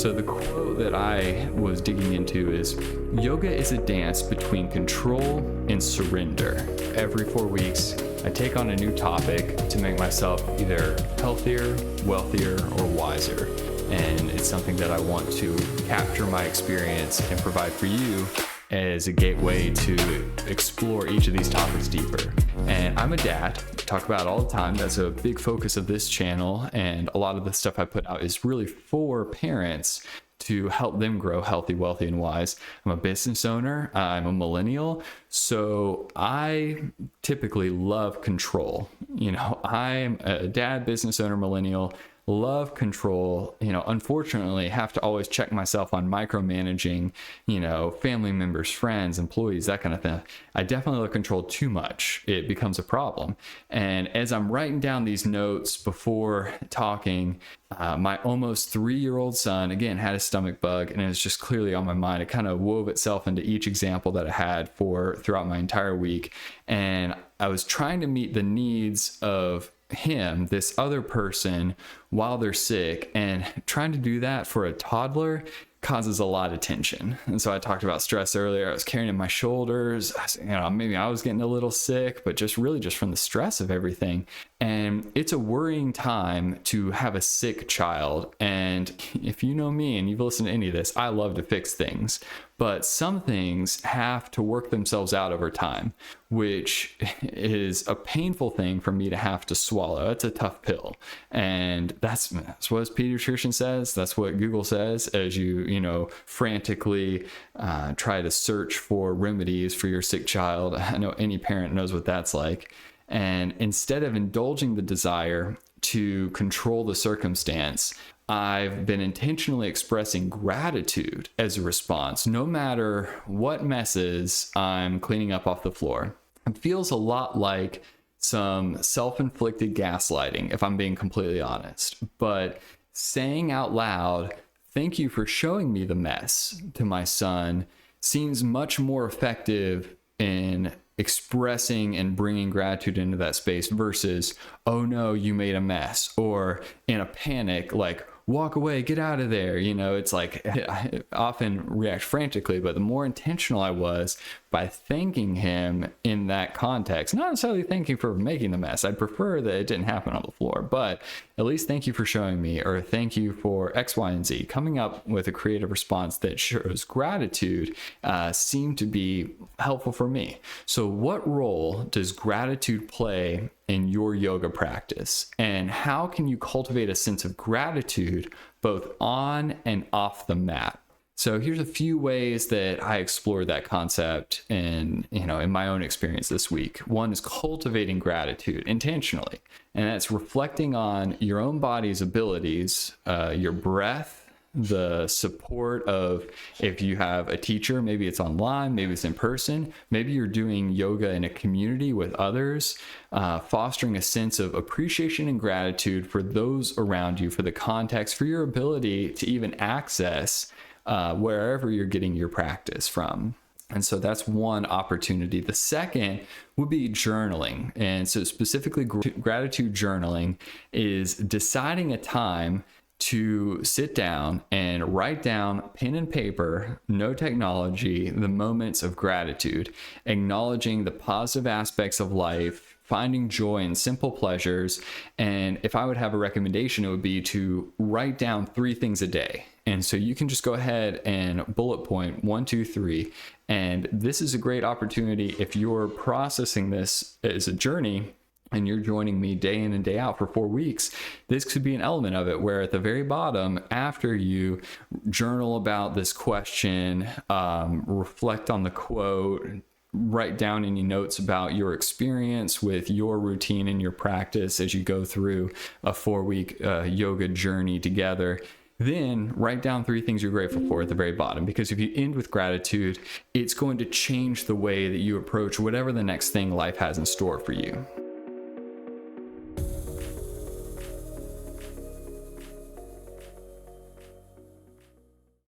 So the quote that I was digging into is, yoga is a dance between control and surrender. Every 4 weeks, I take on a new topic to make myself either healthier, wealthier, or wiser. And it's something that I want to capture my experience and provide for you as a gateway to explore each of these topics deeper. And I'm a dad, talk about it all the time. That's a big focus of this channel. And a lot of the stuff I put out is really for parents to help them grow healthy, wealthy, and wise. I'm a business owner. I'm a millennial. So I typically love control. I'm a dad, business owner, millennial. Love control, unfortunately have to always check myself on micromanaging, family members, friends, employees, that kind of thing. I definitely love control too much. It becomes a problem. And as I'm writing down these notes before talking, my almost 3-year-old son, again, had a stomach bug, and it was just clearly on my mind. It kind of wove itself into each example that I had throughout my entire week. And I was trying to meet the needs of him, this other person, while they're sick, and trying to do that for a toddler causes a lot of tension. And so I talked about stress earlier. I was carrying in my shoulders. Maybe I was getting a little sick, but just from the stress of everything. And it's a worrying time to have a sick child. And if you know me and you've listened to any of this, I love to fix things. But some things have to work themselves out over time, which is a painful thing for me to have to swallow. It's a tough pill. And that's what his pediatrician says. That's what Google says as you frantically try to search for remedies for your sick child. I know any parent knows what that's like. And instead of indulging the desire to control the circumstance, I've been intentionally expressing gratitude as a response, no matter what messes I'm cleaning up off the floor. It feels a lot like some self-inflicted gaslighting, if I'm being completely honest. But saying out loud, "Thank you for showing me the mess," to my son seems much more effective in expressing and bringing gratitude into that space versus, "Oh no, you made a mess," or in a panic, like, "Walk away, get out of there." It's like I often react frantically, but the more intentional I was by thanking him in that context, not necessarily thanking for making the mess. I'd prefer that it didn't happen on the floor, but at least thank you for showing me, or thank you for X, Y, and Z. Coming up with a creative response that shows gratitude seemed to be helpful for me. So what role does gratitude play in your yoga practice? And how can you cultivate a sense of gratitude both on and off the mat? So here's a few ways that I explored that concept in my own experience this week. One is cultivating gratitude intentionally, and that's reflecting on your own body's abilities, your breath, the support of, if you have a teacher, maybe it's online, maybe it's in person, maybe you're doing yoga in a community with others, fostering a sense of appreciation and gratitude for those around you, for the context, for your ability to even access wherever you're getting your practice from. And so that's one opportunity. The second would be journaling. And so specifically gratitude journaling is deciding a time to sit down and write down, pen and paper, no technology, the moments of gratitude, acknowledging the positive aspects of life, finding joy in simple pleasures. And if I would have a recommendation, it would be to write down 3 things a day. And so you can just go ahead and bullet point 1, 2, 3. And this is a great opportunity if you're processing this as a journey and you're joining me day in and day out for 4 weeks. This could be an element of it where at the very bottom, after you journal about this question, reflect on the quote, write down any notes about your experience with your routine and your practice as you go through a 4-week yoga journey together. Then write down 3 things you're grateful for at the very bottom, because if you end with gratitude, it's going to change the way that you approach whatever the next thing life has in store for you.